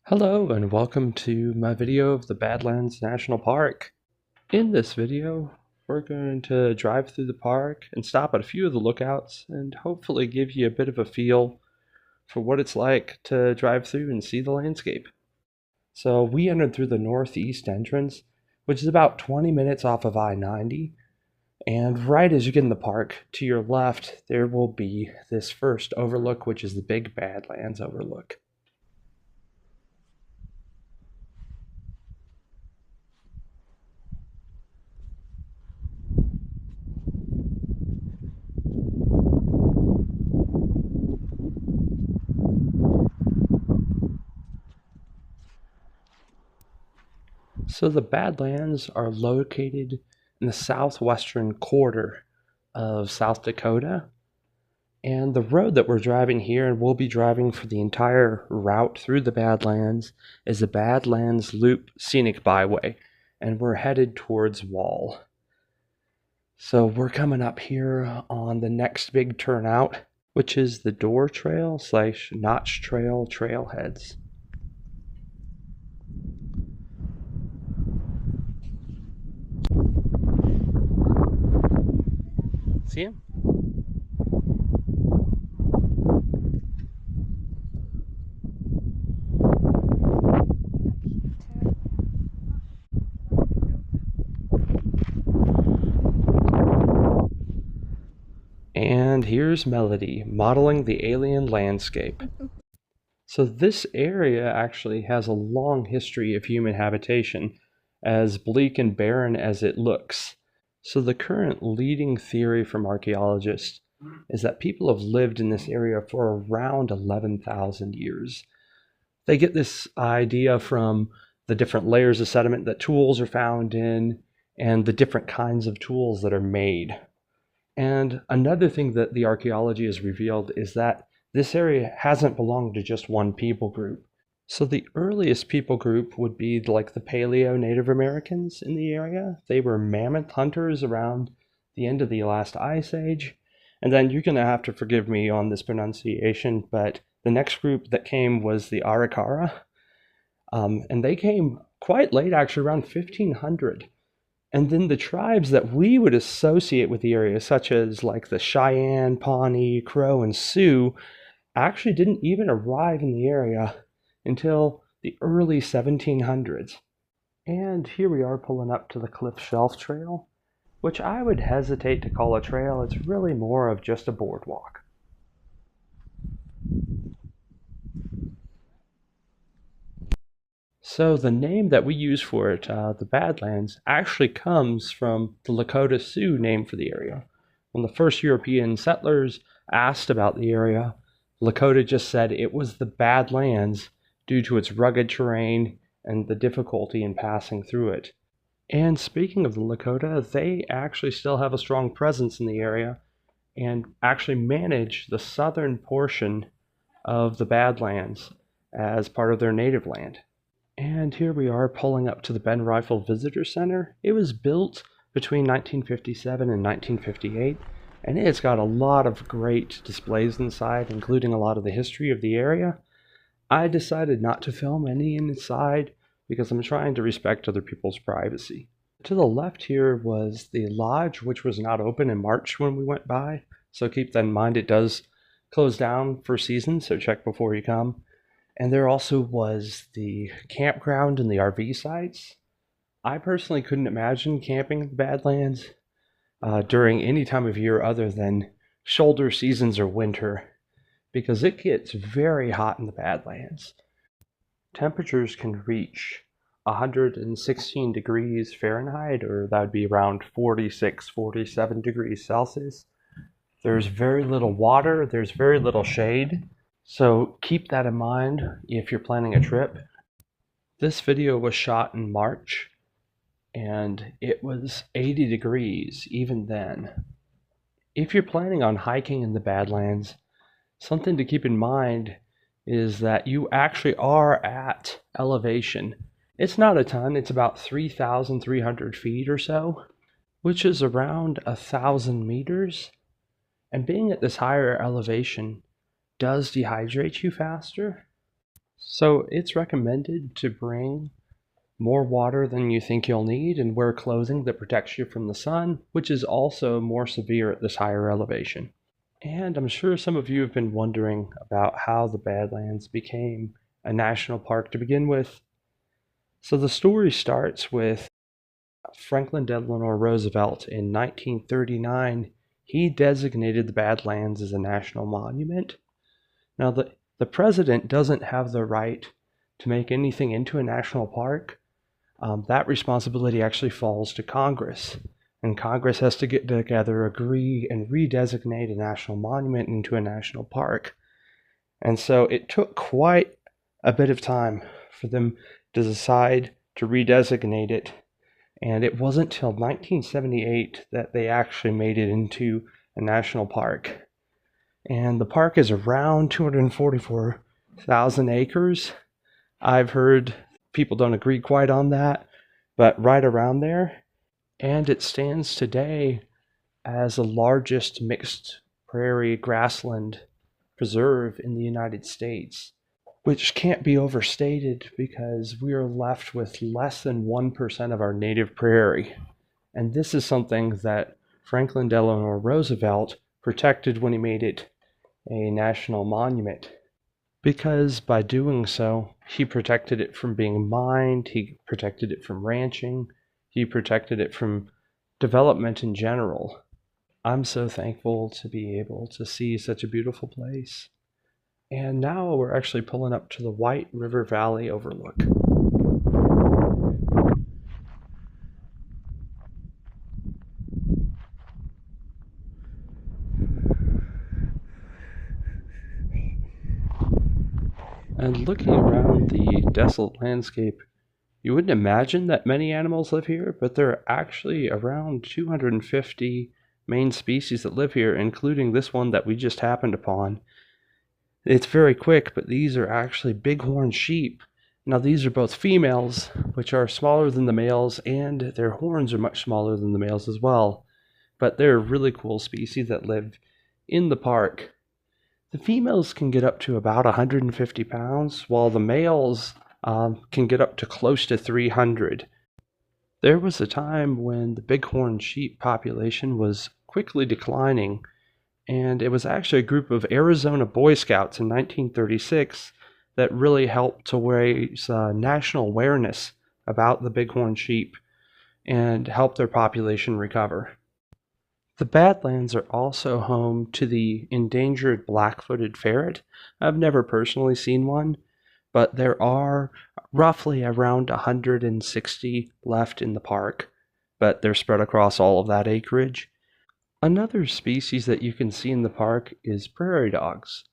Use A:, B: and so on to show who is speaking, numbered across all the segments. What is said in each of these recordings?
A: Hello and welcome to my video of the Badlands National Park. In this video, we're going to drive through the park and stop at a few of the lookouts and hopefully give you a bit of a feel for what it's like to drive through and see the landscape. So we entered through the northeast entrance, which is about 20 minutes off of I-90. And right as you get in the park, to your left, there will be this first overlook, which is the Big Badlands overlook. So the Badlands are located in the southwestern quarter of South Dakota. And the road that we're driving here, and we'll be driving for the entire route through the Badlands, is the Badlands Loop Scenic Byway. And we're headed towards Wall. So we're coming up here on the next big turnout, which is the Door Trail / Notch Trail trailheads. See him? And here's Melody modeling the alien landscape. So this area actually has a long history of human habitation, as bleak and barren as it looks. So the current leading theory from archaeologists is that people have lived in this area for around 11,000 years. They get this idea from the different layers of sediment that tools are found in and the different kinds of tools that are made. And another thing that the archaeology has revealed is that this area hasn't belonged to just one people group. So the earliest people group would be like the Paleo Native Americans in the area. They were mammoth hunters around the end of the last ice age. And then you're going to have to forgive me on this pronunciation, but the next group that came was the Arikara. And they came quite late, actually around 1500. And then the tribes that we would associate with the area, such as like the Cheyenne, Pawnee, Crow, and Sioux, actually didn't even arrive in the area until the early 1700s. And here we are pulling up to the Cliff Shelf Trail, which I would hesitate to call a trail. It's really more of just a boardwalk. So the name that we use for it, the Badlands, actually comes from the Lakota Sioux name for the area. When the first European settlers asked about the area, Lakota just said it was the Badlands due to its rugged terrain and the difficulty in passing through it. And speaking of the Lakota, they actually still have a strong presence in the area and actually manage the southern portion of the Badlands as part of their native land. And here we are pulling up to the Ben Rifle Visitor Center. It was built between 1957 and 1958, and it's got a lot of great displays inside, including a lot of the history of the area. I decided not to film any inside because I'm trying to respect other people's privacy. To the left here was the lodge, which was not open in March when we went by, so keep that in mind. It does close down for season, so check before you come. And there also was the campground and the RV sites. I personally couldn't imagine camping in the Badlands during any time of year other than shoulder seasons or winter, because it gets very hot in the Badlands. Temperatures can reach 116 degrees Fahrenheit, or that would be around 46, 47 degrees Celsius. There's very little water, there's very little shade. So keep that in mind if you're planning a trip. This video was shot in March, and it was 80 degrees even then. If you're planning on hiking in the Badlands, something to keep in mind is that you actually are at elevation. It's not a ton, it's about 3,300 feet or so, which is around 1,000 meters. And being at this higher elevation does dehydrate you faster. So it's recommended to bring more water than you think you'll need and wear clothing that protects you from the sun, which is also more severe at this higher elevation. And I'm sure some of you have been wondering about how the Badlands became a national park to begin with. So the story starts with Franklin Delano Roosevelt in 1939. He designated the Badlands as a national monument. Now, the president doesn't have the right to make anything into a national park. That responsibility actually falls to Congress. And Congress has to get together, agree, and redesignate a national monument into a national park. And so it took quite a bit of time for them to decide to redesignate it. And it wasn't till 1978 that they actually made it into a national park. And the park is around 244,000 acres. I've heard people don't agree quite on that, but right around there. And it stands today as the largest mixed prairie grassland preserve in the United States, which can't be overstated because we are left with less than 1% of our native prairie. And this is something that Franklin Delano Roosevelt protected when he made it a national monument. Because by doing so, he protected it from being mined, he protected it from ranching, he protected it from development in general. I'm so thankful to be able to see such a beautiful place. And now we're actually pulling up to the White River Valley overlook. And looking around the desolate landscape, you wouldn't imagine that many animals live here, but there are actually around 250 main species that live here, including this one that we just happened upon. It's very quick, but these are actually bighorn sheep. Now, these are both females, which are smaller than the males, and their horns are much smaller than the males as well. But they're a really cool species that live in the park. The females can get up to about 150 pounds, while the males can get up to close to 300. There was a time when the bighorn sheep population was quickly declining, and it was actually a group of Arizona Boy Scouts in 1936 that really helped to raise national awareness about the bighorn sheep and help their population recover. The Badlands are also home to the endangered black-footed ferret. I've never personally seen one, but there are roughly around 160 left in the park, but they're spread across all of that acreage. Another species that you can see in the park is prairie dogs.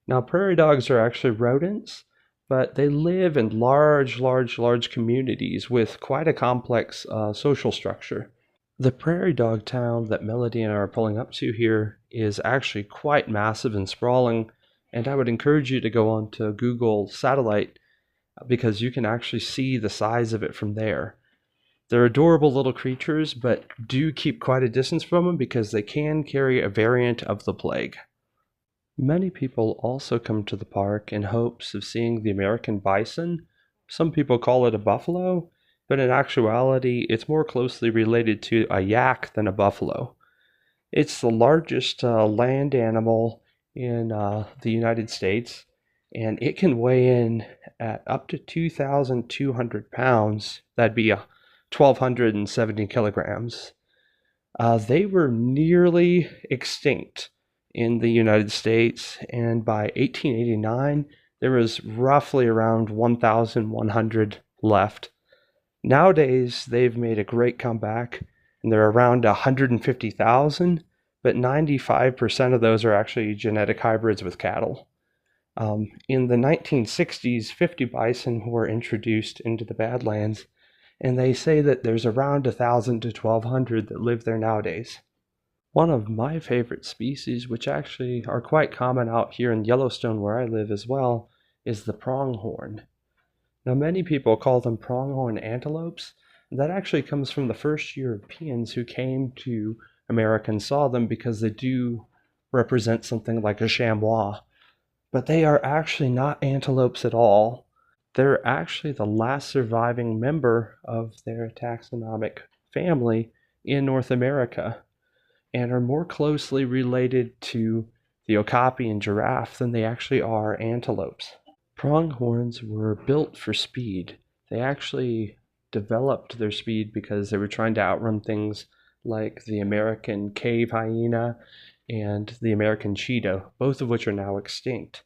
A: Now, prairie dogs are actually rodents, but they live in large communities with quite a complex social structure. The prairie dog town that Melody and I are pulling up to here is actually quite massive and sprawling, and I would encourage you to go on to Google Satellite because you can actually see the size of it from there. They're adorable little creatures, but do keep quite a distance from them because they can carry a variant of the plague. Many people also come to the park in hopes of seeing the American bison. Some people call it a buffalo, but in actuality, it's more closely related to a yak than a buffalo. It's the largest land animal in the United States, and it can weigh in at up to 2,200 pounds. That'd be 1,270 kilograms. They were nearly extinct in the United States, and by 1889, there was roughly around 1,100 left. Nowadays, they've made a great comeback, and they're around 150,000, but 95% of those are actually genetic hybrids with cattle. In the 1960s, 50 bison were introduced into the Badlands, and they say that there's around 1,000 to 1,200 that live there nowadays. One of my favorite species, which actually are quite common out here in Yellowstone where I live as well, is the pronghorn. Now, many people call them pronghorn antelopes. That actually comes from the first Europeans who came to America and saw them because they do represent something like a chamois. But they are actually not antelopes at all. They're actually the last surviving member of their taxonomic family in North America, and are more closely related to the okapi and giraffe than they actually are antelopes. Pronghorns were built for speed. They actually developed their speed because they were trying to outrun things like the American cave hyena and the American cheetah, both of which are now extinct.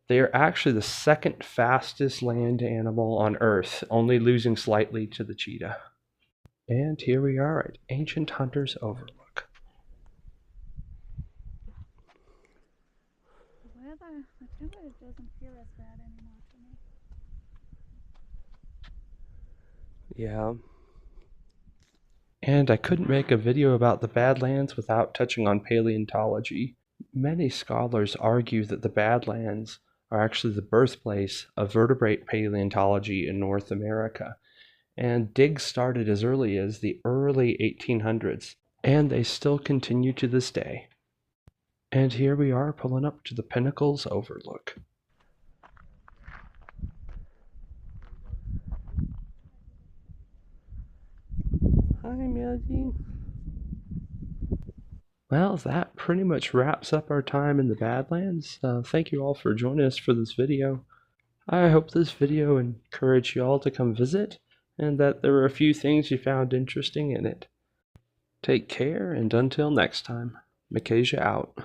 A: They are actually the second fastest land animal on Earth, only losing slightly to the cheetah. And here we are at Ancient Hunter's Overlook.
B: The temperature doesn't feel as bad anymore to me.
A: Yeah. And I couldn't make a video about the Badlands without touching on paleontology. Many scholars argue that the Badlands are actually the birthplace of vertebrate paleontology in North America, and digs started as early as the early 1800s, and they still continue to this day. And here we are pulling up to the Pinnacles Overlook. Hi, Melody. Well, that pretty much wraps up our time in the Badlands. Thank you all for joining us for this video. I hope this video encouraged you all to come visit, and that there were a few things you found interesting in it. Take care, and until next time, Micajah out.